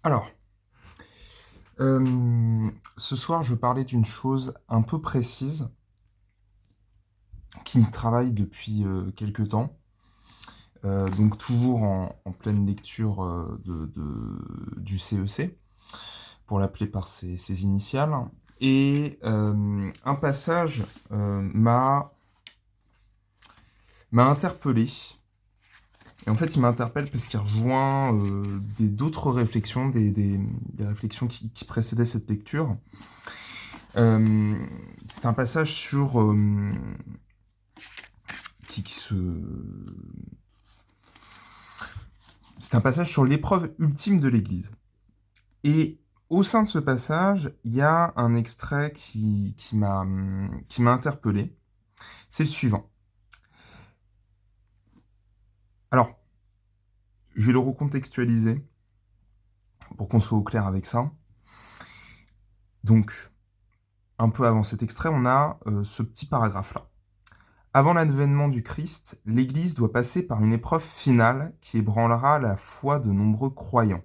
Alors, ce soir, je veux parler d'une chose un peu précise qui me travaille depuis, quelque temps. Donc toujours en pleine lecture, du CEC, pour l'appeler par ses initiales. Et un passage, m'a interpellé. Et en fait, il m'interpelle parce qu'il rejoint, d'autres réflexions, des réflexions qui précédaient cette lecture. C'est un passage sur, qui se c'est un passage sur l'épreuve ultime de l'Église. Et au sein de ce passage, il y a un extrait qui m'a interpellé. C'est le suivant. Alors, je vais le recontextualiser pour qu'on soit au clair avec ça. Donc, un peu avant cet extrait, on a ce petit paragraphe-là. Avant l'avènement du Christ, l'Église doit passer par une épreuve finale qui ébranlera la foi de nombreux croyants.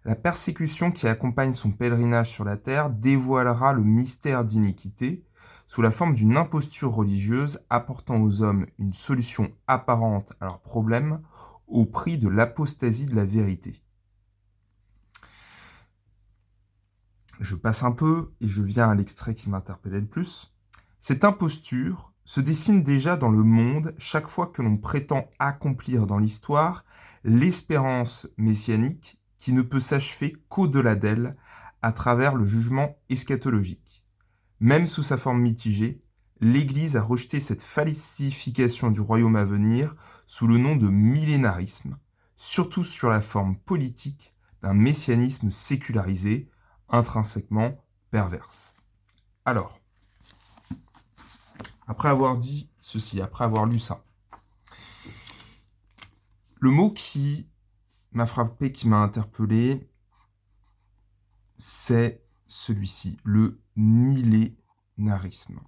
La persécution qui accompagne son pèlerinage sur la terre dévoilera le mystère d'iniquité sous la forme d'une imposture religieuse apportant aux hommes une solution apparente à leurs problèmes au prix de l'apostasie de la vérité. Je passe un peu et je viens à l'extrait qui m'interpellait le plus. Cette imposture se dessine déjà dans le monde chaque fois que l'on prétend accomplir dans l'histoire l'espérance messianique qui ne peut s'achever qu'au-delà d'elle, à travers le jugement eschatologique. Même sous sa forme mitigée, l'Église a rejeté cette falsification du royaume à venir sous le nom de millénarisme, surtout sur la forme politique d'un messianisme sécularisé, intrinsèquement perverse. Alors, après avoir dit ceci, après avoir lu ça, le mot qui m'a frappé, qui m'a interpellé, c'est celui-ci, le millénarisme.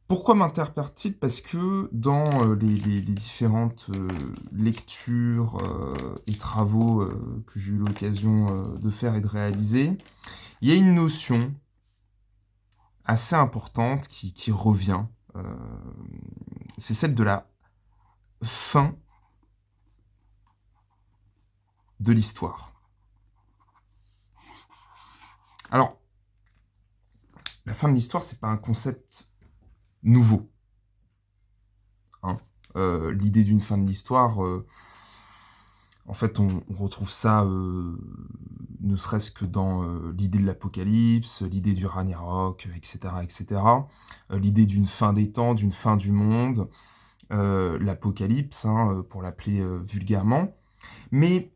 Pourquoi m'interpelle-t-il? Parce que dans les différentes lectures et travaux que j'ai eu l'occasion de faire et de réaliser, il y a une notion assez importante qui revient. euh, c'est celle de la fin de l'histoire. Alors, la fin de l'histoire, c'est pas un concept nouveau, hein. L'idée d'une fin de l'histoire, en fait, on retrouve ça, ne serait-ce que dans l'idée de l'Apocalypse, l'idée du Ragnarok, etc., etc. L'idée d'une fin des temps, d'une fin du monde, l'Apocalypse, hein, pour l'appeler vulgairement. Mais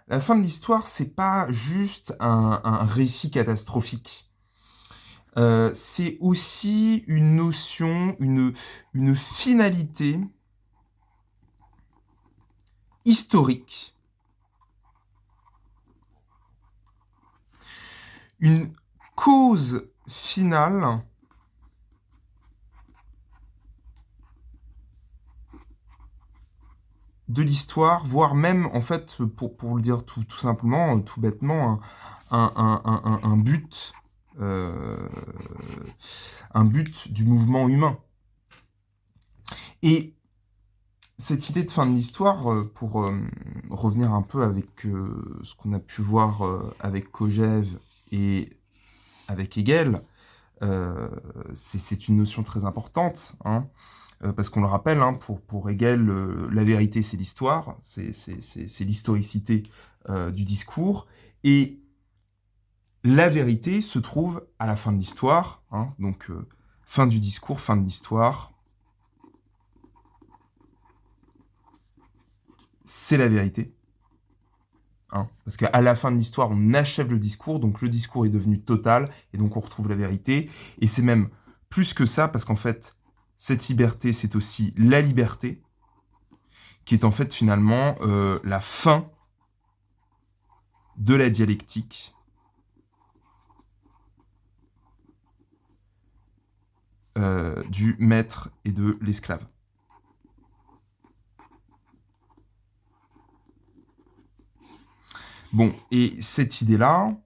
la fin de l'histoire, c'est pas juste un récit catastrophique. C'est aussi une notion, une finalité historique, une cause finale de l'histoire, voire même, en fait, pour le dire tout simplement, tout bêtement, un but, euh, un but du mouvement humain. Et cette idée de fin de l'histoire, pour revenir un peu avec ce qu'on a pu voir avec Kojève et avec Hegel, c'est une notion très importante, hein, parce qu'on le rappelle, hein, pour Hegel, la vérité c'est l'histoire, c'est l'historicité du discours, et la vérité se trouve à la fin de l'histoire, hein, donc fin du discours, fin de l'histoire, c'est la vérité. Hein, parce qu'à la fin de l'histoire, on achève le discours, donc le discours est devenu total, et donc on retrouve la vérité. Et c'est même plus que ça, parce qu'en fait, cette liberté, c'est aussi la liberté, qui est en fait finalement la fin de la dialectique du maître et de l'esclave. Bon, et cette idée-là,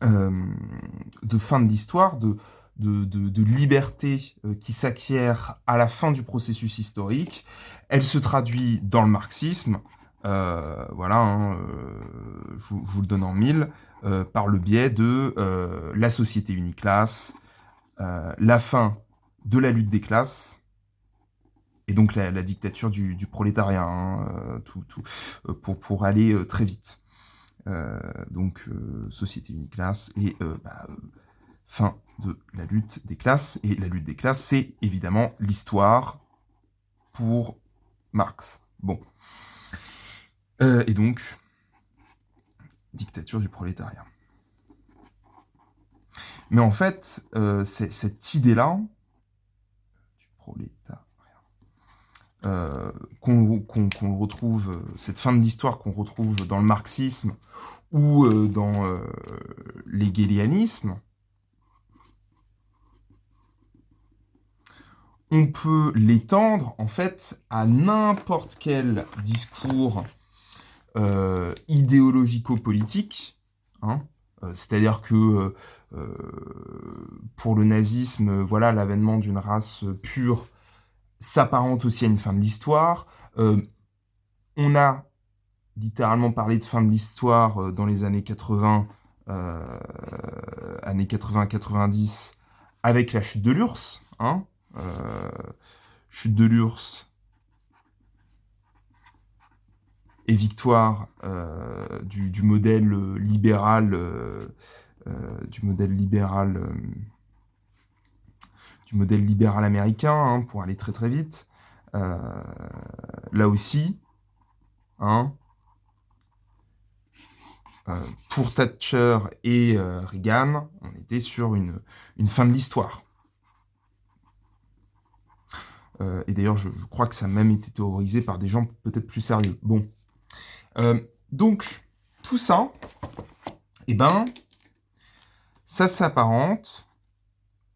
de fin de l'histoire, de liberté qui s'acquiert à la fin du processus historique, elle se traduit dans le marxisme, voilà, hein, je vous le donne en mille, par le biais de la société uniclasse, la fin de la lutte des classes, et donc la dictature du prolétariat, hein, pour aller très vite. Donc société uniclasse et fin de la lutte des classes. Et la lutte des classes, c'est évidemment l'histoire pour Marx. Bon. Et donc, dictature du prolétariat. Mais en fait, cette idée-là, du prolétariat, qu'on retrouve, cette fin de l'histoire qu'on retrouve dans le marxisme ou dans l'hégélianisme, on peut l'étendre en fait à n'importe quel discours idéologico-politique, hein. C'est-à-dire que pour le nazisme, voilà, l'avènement d'une race pure s'apparente aussi à une fin de l'histoire. On a littéralement parlé de fin de l'histoire dans les années 80, années 80-90, avec la chute de l'URSS, hein. Chute de l'URSS et victoire du modèle libéral, du modèle libéral américain, hein, pour aller très très vite. Là aussi, hein, pour Thatcher et Reagan, on était sur une fin de l'histoire. Et d'ailleurs, je crois que ça a même été théorisé par des gens peut-être plus sérieux. Bon. Donc, tout ça, eh ben, ça s'apparente,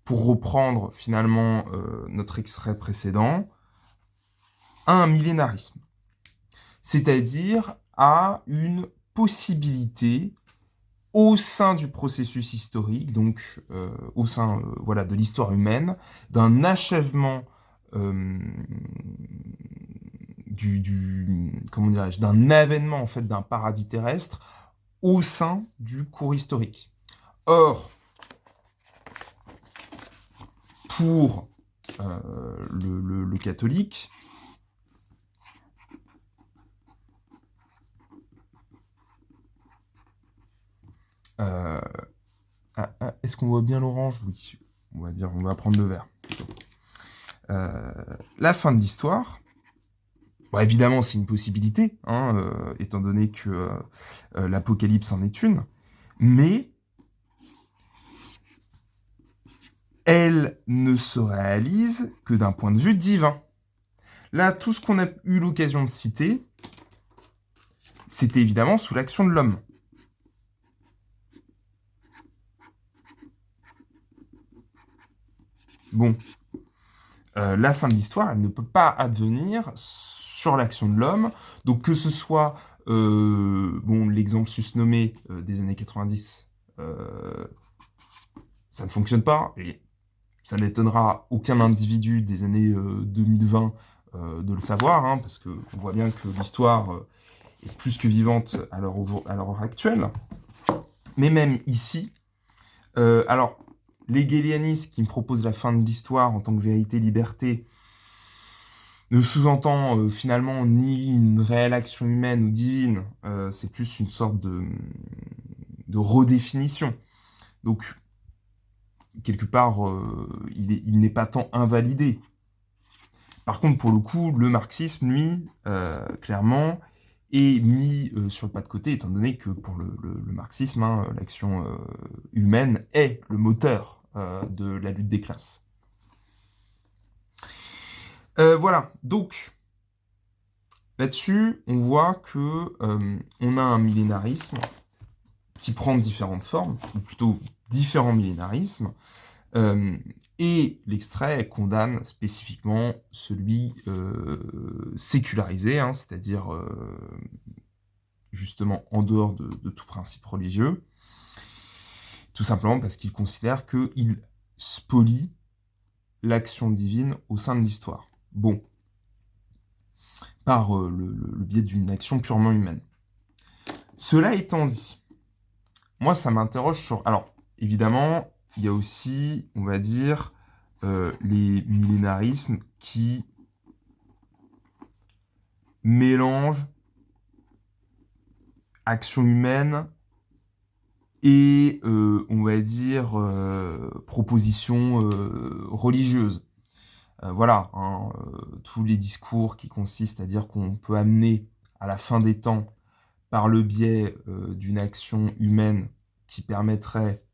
pour reprendre finalement notre extrait précédent, à un millénarisme. C'est-à-dire à une possibilité au sein du processus historique, donc au sein voilà, de l'histoire humaine, d'un achèvement comment dirais-je, d'un avènement en fait d'un paradis terrestre au sein du cours historique. Or, pour le catholique, est-ce qu'on voit bien l'orange? Oui, on va dire, on va prendre le vert. La fin de l'histoire, bon, évidemment, c'est une possibilité, hein, étant donné que l'Apocalypse en est une, mais elle ne se réalise que d'un point de vue divin. Là, tout ce qu'on a eu l'occasion de citer, c'était évidemment sous l'action de l'homme. Bon, la fin de l'histoire, elle ne peut pas advenir sur l'action de l'homme. Donc que ce soit bon, l'exemple susnommé des années 90, ça ne fonctionne pas, et ça n'étonnera aucun individu des années 2020 de le savoir, hein, parce qu'on voit bien que l'histoire est plus que vivante à l'heure actuelle. Mais même ici, alors, l'hégélianisme qui me propose la fin de l'histoire en tant que vérité-liberté ne sous-entend finalement ni une réelle action humaine ou divine, c'est plus une sorte de redéfinition. Donc, quelque part, il n'est pas tant invalidé. Par contre, pour le coup, le marxisme, lui, clairement, est mis sur le pas de côté, étant donné que pour le marxisme, hein, l'action humaine est le moteur de la lutte des classes. Voilà, donc, là-dessus, on voit que on a un millénarisme qui prend différentes formes, ou plutôt différents millénarismes, Et l'extrait condamne spécifiquement celui sécularisé, hein, c'est-à-dire justement en dehors de tout principe religieux, tout simplement parce qu'il considère qu'il spolie l'action divine au sein de l'histoire. Bon, par le biais d'une action purement humaine. Cela étant dit, moi ça m'interroge sur... Alors, évidemment, il y a aussi, on va dire, les millénarismes qui mélangent action humaine et, on va dire, propositions religieuses. Voilà, hein, tous les discours qui consistent à dire qu'on peut amener à la fin des temps par le biais d'une action humaine qui permettrait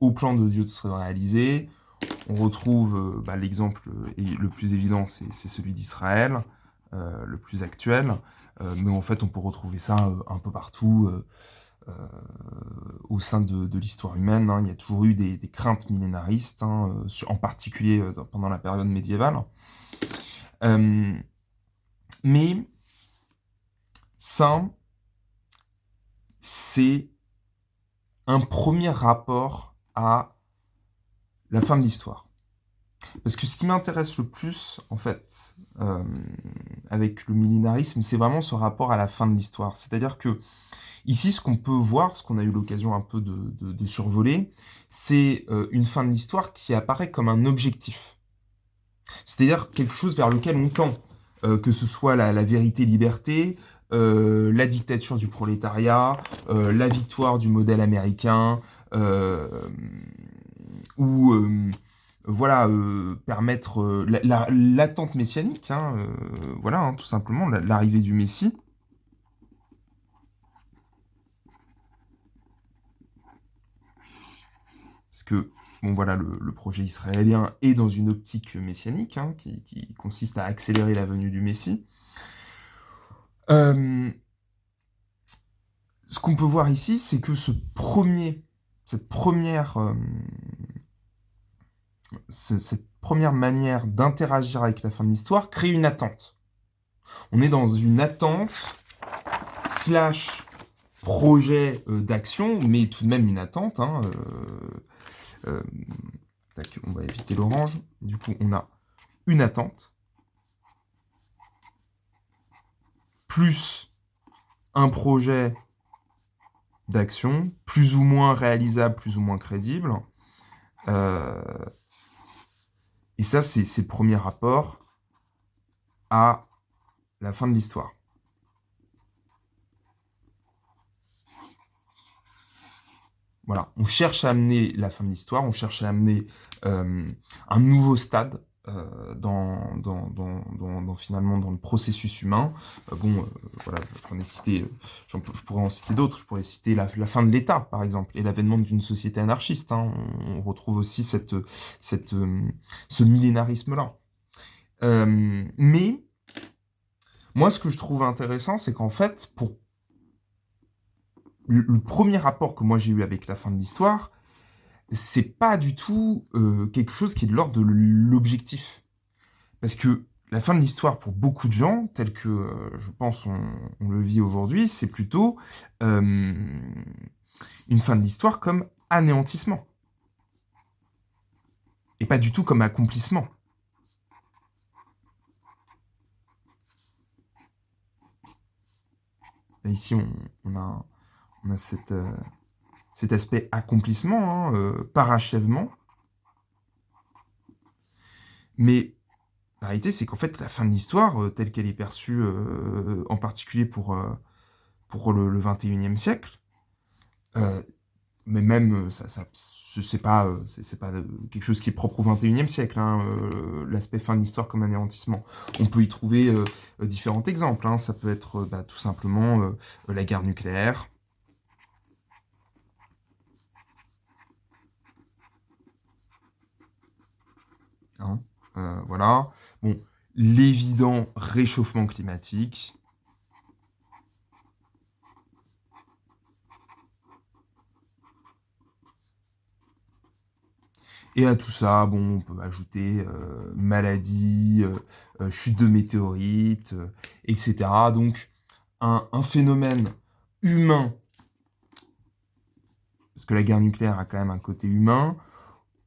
au plan de Dieu de se réaliser. On retrouve l'exemple le plus évident, c'est celui d'Israël, le plus actuel, mais en fait on peut retrouver ça un peu partout au sein de l'histoire humaine. Hein. Il y a toujours eu des craintes millénaristes, hein, en particulier pendant la période médiévale. Mais ça, c'est un premier rapport à la fin de l'histoire. Parce que ce qui m'intéresse le plus, en fait, avec le millénarisme, c'est vraiment ce rapport à la fin de l'histoire. C'est-à-dire que, ici, ce qu'on peut voir, ce qu'on a eu l'occasion un peu de survoler, c'est une fin de l'histoire qui apparaît comme un objectif. C'est-à-dire quelque chose vers lequel on tend, que ce soit la vérité-liberté, la dictature du prolétariat, la victoire du modèle américain, ou voilà, permettre l'attente messianique, hein, voilà, hein, tout simplement, l'arrivée du Messie. Parce que, bon voilà, le projet israélien est dans une optique messianique, hein, qui consiste à accélérer la venue du Messie. Ce qu'on peut voir ici, c'est que cette première manière d'interagir avec la fin de l'histoire crée une attente. On est dans une attente slash projet d'action, mais tout de même une attente. Hein, tac, on va éviter l'orange. Du coup, on a une attente plus un projet d'action, plus ou moins réalisable, plus ou moins crédible. Et ça, c'est le premier rapport à la fin de l'histoire. Voilà, on cherche à amener la fin de l'histoire, on cherche à amener un nouveau stade finalement dans le processus humain. Voilà, j'en ai cité, je pourrais en citer d'autres. Je pourrais citer la fin de l'État, par exemple, et l'avènement d'une société anarchiste. Hein. On retrouve aussi ce millénarisme-là. Mais moi, ce que je trouve intéressant, c'est qu'en fait, pour le premier rapport que moi j'ai eu avec la fin de l'histoire, c'est pas du tout quelque chose qui est de l'ordre de l'objectif. Parce que la fin de l'histoire, pour beaucoup de gens, tel que je pense on le vit aujourd'hui, c'est plutôt une fin de l'histoire comme anéantissement. Et pas du tout comme accomplissement. Là, ici, on a cet aspect accomplissement, hein, parachèvement. Mais la réalité, c'est qu'en fait, la fin de l'histoire, telle qu'elle est perçue, en particulier pour le 21e siècle, mais même, c'est pas quelque chose qui est propre au 21e siècle, hein, l'aspect fin de l'histoire comme anéantissement. On peut y trouver différents exemples. Hein. Ça peut être tout simplement la guerre nucléaire. Hein, voilà. Bon, l'évident réchauffement climatique. Et à tout ça, bon, on peut ajouter maladie, chute de météorites, etc. Donc, un phénomène humain, parce que la guerre nucléaire a quand même un côté humain,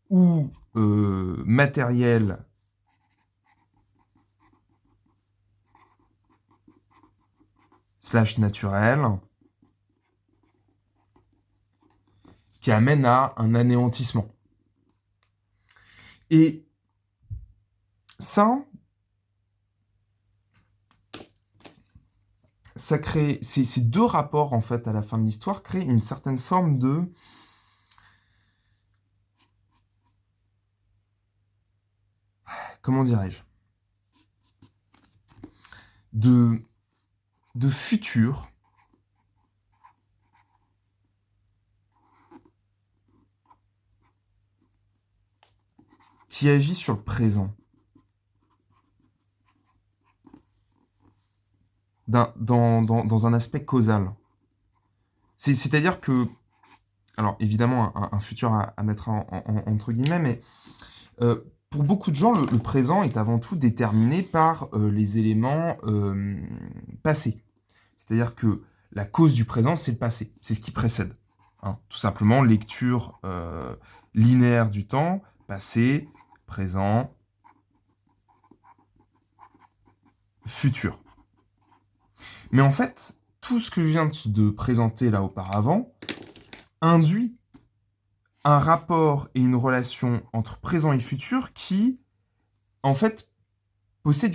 ou matériel / naturel, qui amène à un anéantissement. Et ça crée, ces deux rapports, en fait, à la fin de l'histoire, créent une certaine forme de... Comment dirais-je? De futur qui agit sur le présent. Dans un aspect causal. C'est-à-dire que, alors évidemment, un futur à mettre entre guillemets, mais pour beaucoup de gens, le présent est avant tout déterminé par les éléments passés. C'est-à-dire que la cause du présent, c'est le passé, c'est ce qui précède. Hein. Tout simplement, lecture linéaire du temps, passé, présent, futur. Mais en fait, tout ce que je viens de présenter là auparavant induit un rapport et une relation entre présent et futur qui, en fait, possède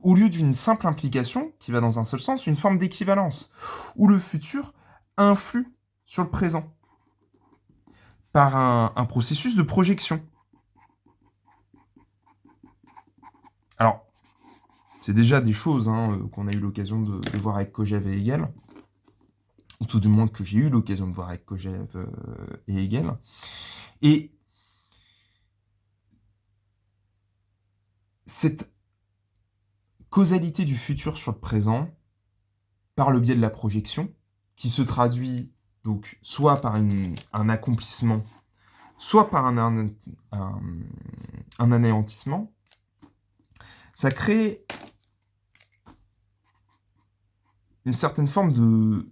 au lieu d'une simple implication qui va dans un seul sens, une forme d'équivalence, où le futur influe sur le présent par un processus de projection. Alors, c'est déjà des choses qu'on a eu l'occasion de voir avec Kojève et Hegel, ou tout du moins que j'ai eu l'occasion de voir avec Kojève et Hegel. Et cette causalité du futur sur le présent, par le biais de la projection, qui se traduit donc soit par un accomplissement, soit par un anéantissement, ça crée une certaine forme de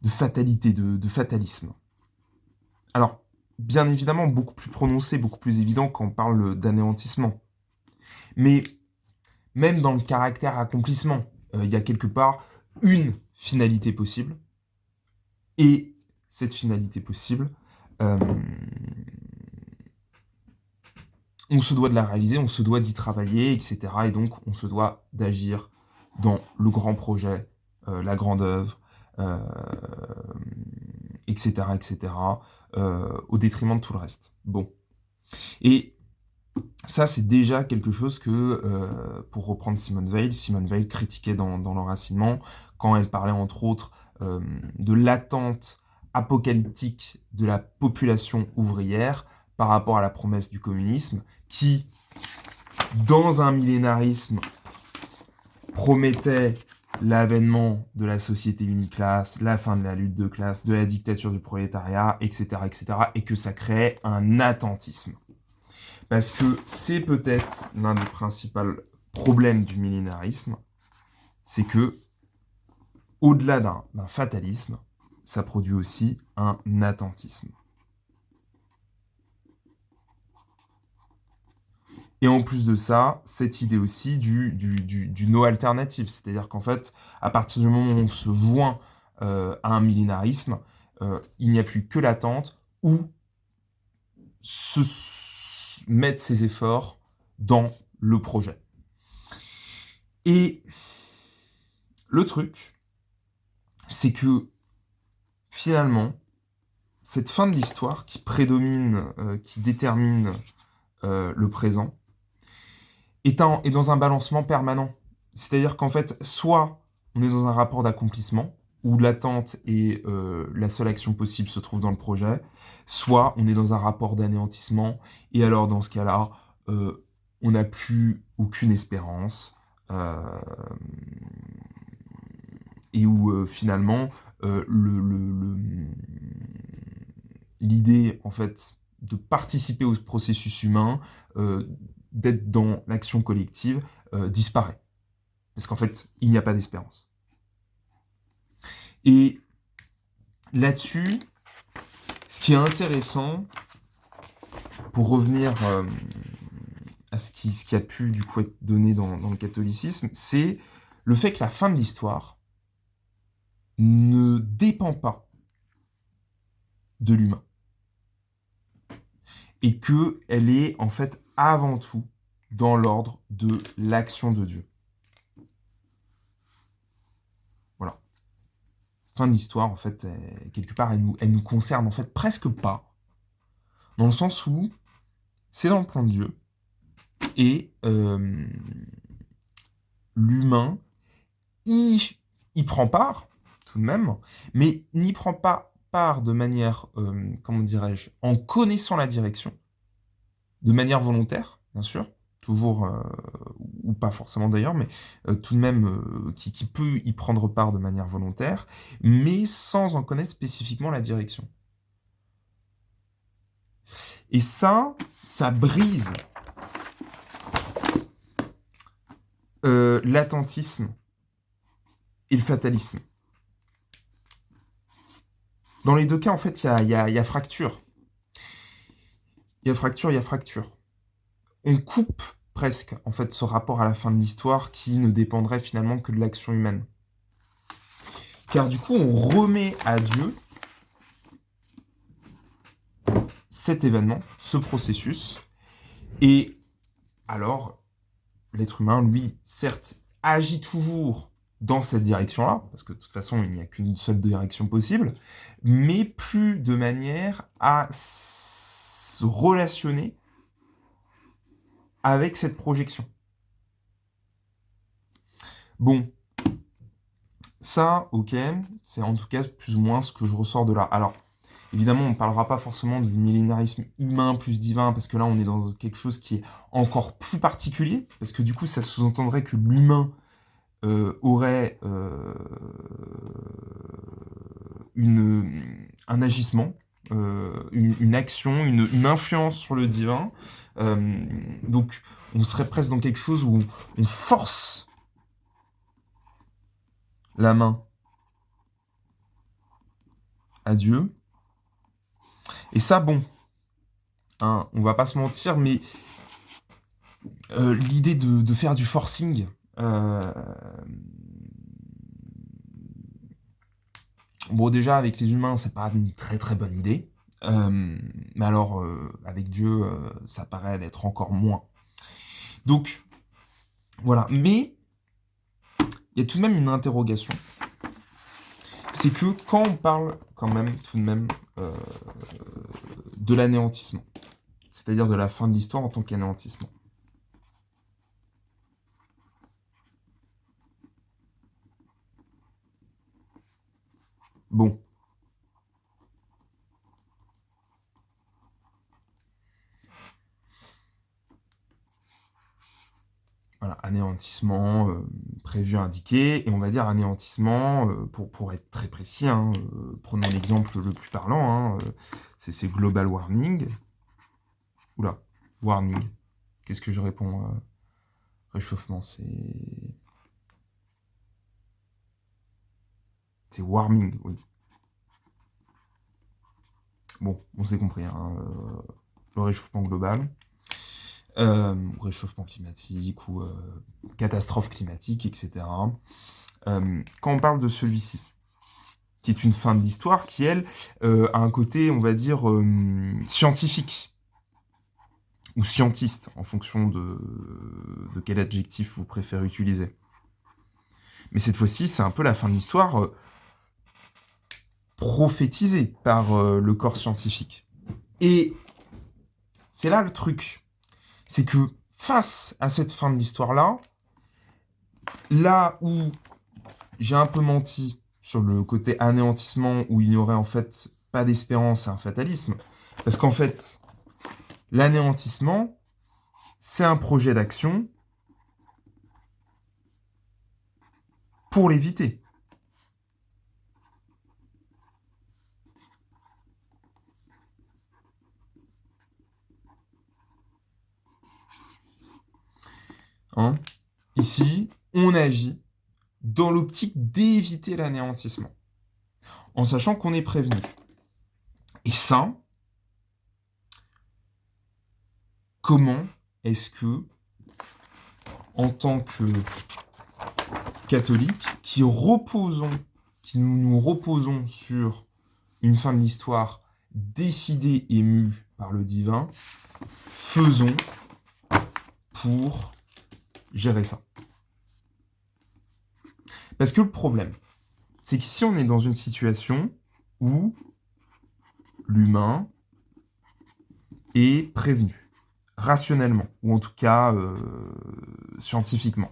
fatalité, de fatalisme. Alors, bien évidemment, beaucoup plus prononcé, beaucoup plus évident quand on parle d'anéantissement. Mais même dans le caractère accomplissement, il y a quelque part une finalité possible. Et cette finalité possible, on se doit de la réaliser, on se doit d'y travailler, etc. Et donc, on se doit d'agir dans le grand projet, la grande œuvre, etc., etc., au détriment de tout le reste. Bon. Et ça, c'est déjà quelque chose que, pour reprendre Simone Weil critiquait dans l'enracinement, quand elle parlait, entre autres, de l'attente apocalyptique de la population ouvrière par rapport à la promesse du communisme, qui, dans un millénarisme, promettait l'avènement de la société uniclasse, la fin de la lutte de classe, de la dictature du prolétariat, etc., etc., et que ça créait un attentisme. Parce que c'est peut-être l'un des principaux problèmes du millénarisme, c'est que, au-delà d'un fatalisme, ça produit aussi un attentisme. Et en plus de ça, cette idée aussi du no alternative, c'est-à-dire qu'en fait, à partir du moment où on se joint à un millénarisme, il n'y a plus que l'attente ou mettre ses efforts dans le projet. Et le truc, c'est que finalement, cette fin de l'histoire qui prédomine, qui détermine le présent, est dans un balancement permanent. C'est-à-dire qu'en fait, soit on est dans un rapport d'accomplissement, où l'attente et la seule action possible se trouvent dans le projet, soit on est dans un rapport d'anéantissement, et alors dans ce cas-là, on n'a plus aucune espérance, et où finalement, l'idée, en fait, de participer au processus humain, d'être dans l'action collective, disparaît. Parce qu'en fait, il n'y a pas d'espérance. Et là-dessus, ce qui est intéressant, pour revenir à ce qui a pu du coup être donné dans le catholicisme, c'est le fait que la fin de l'histoire ne dépend pas de l'humain. Et qu'elle est en fait avant tout dans l'ordre de l'action de Dieu. Voilà. Fin de l'histoire, en fait, quelque part, elle nous concerne en fait presque pas, dans le sens où c'est dans le plan de Dieu, et l'humain y prend part, tout de même, mais n'y prend pas part de manière, comment dirais-je, en connaissant la direction, de manière volontaire, bien sûr, toujours, ou pas forcément d'ailleurs, mais tout de même qui peut y prendre part de manière volontaire, mais sans en connaître spécifiquement la direction. Et ça brise l'attentisme et le fatalisme. Dans les deux cas, en fait, il y a fracture. Il y a fracture, il y a fracture. On coupe presque, en fait, ce rapport à la fin de l'histoire qui ne dépendrait finalement que de l'action humaine. Car du coup, on remet à Dieu cet événement, ce processus, et alors, l'être humain, lui, certes, agit toujours dans cette direction-là, parce que de toute façon, il n'y a qu'une seule direction possible, mais plus de manière à se relationner avec cette projection. Bon, ça, ok, c'est en tout cas plus ou moins ce que je ressors de là. Alors, évidemment, on ne parlera pas forcément du millénarisme humain plus divin, parce que là, on est dans quelque chose qui est encore plus particulier, parce que du coup, ça sous-entendrait que l'humain aurait un agissement, une action, une influence sur le divin. Donc, on serait presque dans quelque chose où on force la main à Dieu. Et ça, bon, hein, on va pas se mentir, mais l'idée de faire du forcing, bon, déjà, avec les humains, c'est pas une très très bonne idée. Mais alors, avec Dieu, ça paraît l'être encore moins. Donc, voilà. Mais, il y a tout de même une interrogation. C'est que quand on parle quand même, tout de même, de l'anéantissement, c'est-à-dire de la fin de l'histoire en tant qu'anéantissement, bon, voilà, anéantissement prévu, indiqué, et on va dire anéantissement, pour être très précis, hein, prenons l'exemple le plus parlant, hein, c'est global warming. Oula, warning. Qu'est-ce que je réponds réchauffement, c'est warming, oui. Bon, on s'est compris, hein, le réchauffement global, réchauffement climatique ou catastrophe climatique, etc. Quand on parle de celui-ci, qui est une fin de l'histoire, qui, elle, a un côté, on va dire, scientifique, ou scientiste, en fonction de quel adjectif vous préférez utiliser. Mais cette fois-ci, c'est un peu la fin de l'histoire prophétisée par le corps scientifique. Et c'est là le truc, c'est que face à cette fin de l'histoire-là, là où j'ai un peu menti sur le côté anéantissement, où il n'y aurait en fait pas d'espérance et un fatalisme, parce qu'en fait, l'anéantissement, c'est un projet d'action pour l'éviter. Hein. Ici, on agit dans l'optique d'éviter l'anéantissement, en sachant qu'on est prévenu. Et ça, comment est-ce que, en tant que catholiques, qui nous reposons sur une fin de l'histoire décidée et mue par le divin, faisons pour gérer ça. Parce que le problème, c'est que si on est dans une situation où l'humain est prévenu, rationnellement, ou en tout cas scientifiquement,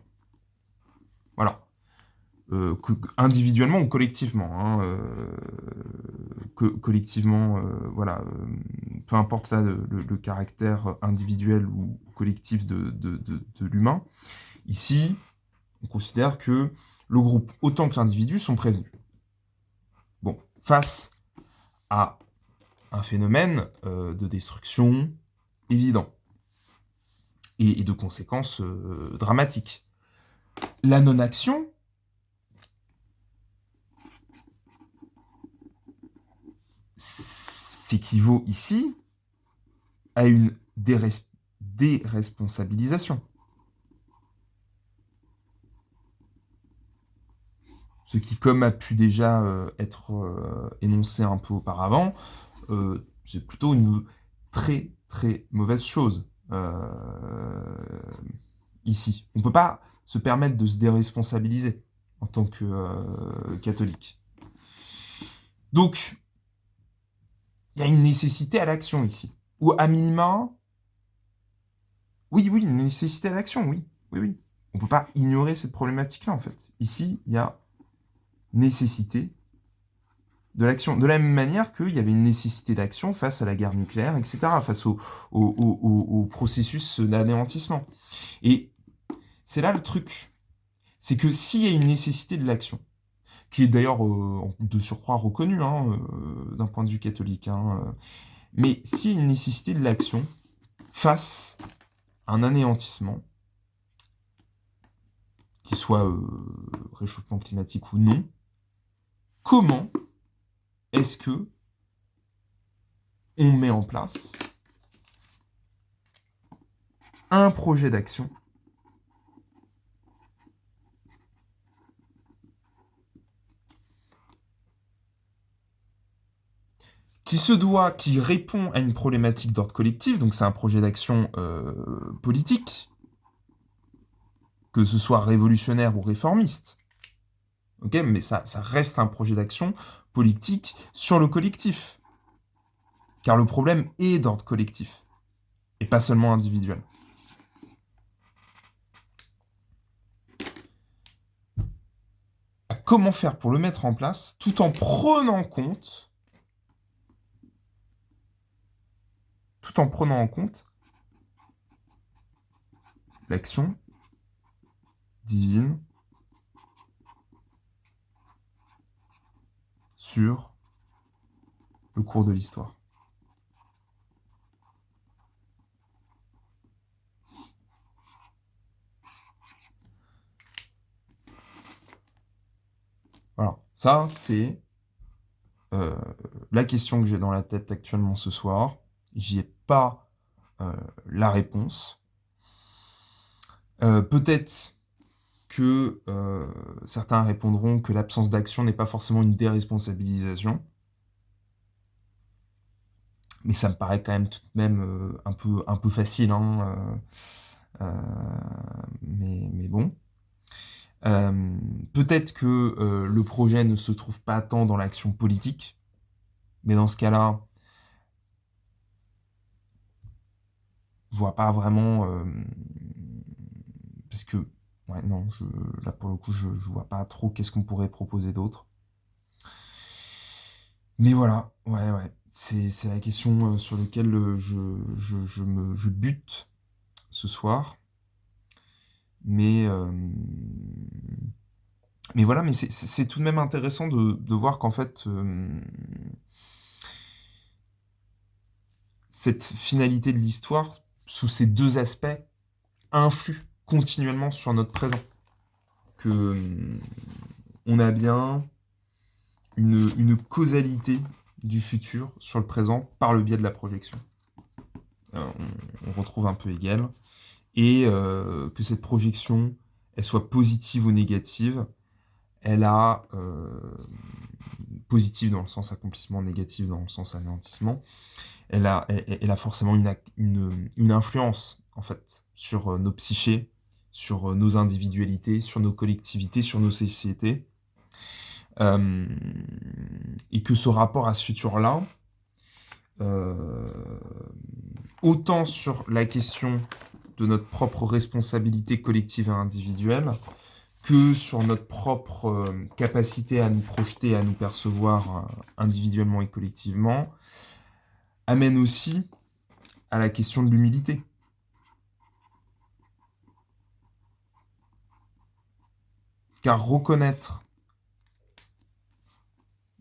voilà, individuellement ou collectivement, hein, collectivement, voilà, peu importe là le caractère individuel ou collectif de l'humain, ici, on considère que le groupe autant que l'individu sont prévenus. Bon, face à un phénomène de destruction évident et de conséquences dramatiques. La non-action s'équivaut ici à une déresponsabilisation. Ce qui, comme a pu déjà être énoncé un peu auparavant, c'est plutôt une très très mauvaise chose ici. On ne peut pas se permettre de se déresponsabiliser en tant que catholique. Donc, il y a une nécessité à l'action ici. Ou à minima, oui, une nécessité à l'action, oui. On ne peut pas ignorer cette problématique-là, en fait. Ici, il y a nécessité de l'action. De la même manière qu'il y avait une nécessité d'action face à la guerre nucléaire, etc., face au processus d'anéantissement. Et c'est là le truc. C'est que s'il y a une nécessité de l'action, qui est d'ailleurs de surcroît reconnue hein, d'un point de vue catholique, hein, mais s'il y a une nécessité de l'action face à un anéantissement, qu'il soit réchauffement climatique ou non, comment est-ce que on met en place un projet d'action qui répond à une problématique d'ordre collectif, donc c'est un projet d'action politique, que ce soit révolutionnaire ou réformiste. Okay, mais ça reste un projet d'action politique sur le collectif. Car le problème est d'ordre collectif, et pas seulement individuel. Comment faire pour le mettre en place tout en prenant en compte l'action divine sur le cours de l'histoire. Voilà, ça c'est la question que j'ai dans la tête actuellement ce soir. J'y ai pas la réponse. Peut-être que certains répondront que l'absence d'action n'est pas forcément une déresponsabilisation. Mais ça me paraît quand même tout de même un peu facile. Hein, mais bon. Peut-être que le projet ne se trouve pas tant dans l'action politique, mais dans ce cas-là, je vois pas vraiment... parce que, ouais, non, là pour le coup, je vois pas trop qu'est-ce qu'on pourrait proposer d'autre. Mais voilà, ouais, c'est la question sur laquelle je bute ce soir. Mais voilà, mais c'est tout de même intéressant de voir qu'en fait, cette finalité de l'histoire, sous ces deux aspects, influe continuellement sur notre présent. Que on a bien une causalité du futur sur le présent par le biais de la projection. On retrouve un peu Hegel. Et que cette projection, elle soit positive ou négative, elle a positive dans le sens accomplissement, négative dans le sens anéantissement, elle a forcément une influence, en fait, sur nos psychés, sur nos individualités, sur nos collectivités, sur nos sociétés. Et que ce rapport à ce futur-là, autant sur la question de notre propre responsabilité collective et individuelle, que sur notre propre capacité à nous projeter, à nous percevoir individuellement et collectivement, amène aussi à la question de l'humilité. Car reconnaître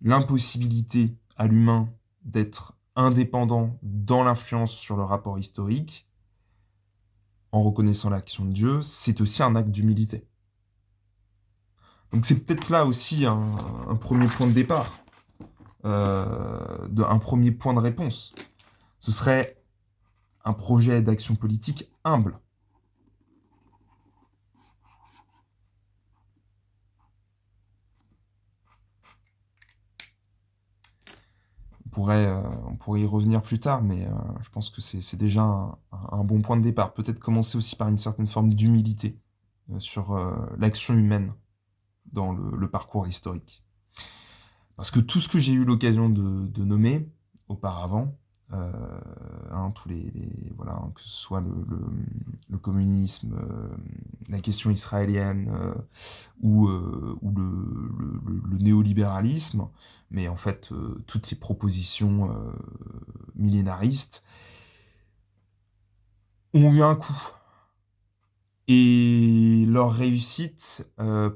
l'impossibilité à l'humain d'être indépendant dans l'influence sur le rapport historique, en reconnaissant l'action de Dieu, c'est aussi un acte d'humilité. Donc c'est peut-être là aussi un premier point de départ, un premier point de réponse. Ce serait un projet d'action politique humble. On pourrait y revenir plus tard, mais je pense que c'est déjà un bon point de départ. Peut-être commencer aussi par une certaine forme d'humilité sur l'action humaine dans le parcours historique. Parce que tout ce que j'ai eu l'occasion de nommer auparavant, tous voilà, que ce soit le communisme, la question israélienne ou le néolibéralisme, mais en fait toutes les propositions millénaristes ont eu un coût. Et leur réussite,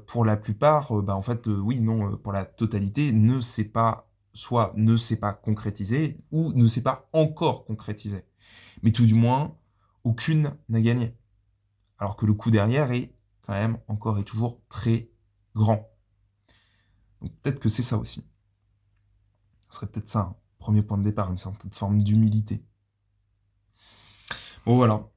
pour la plupart, en fait, oui, non, pour la totalité, soit ne s'est pas concrétisée, ou ne s'est pas encore concrétisée. Mais tout du moins, aucune n'a gagné. Alors que le coût derrière est quand même encore et toujours très grand. Donc peut-être que c'est ça aussi. Ce serait peut-être ça, un premier point de départ, une certaine forme d'humilité. Bon voilà,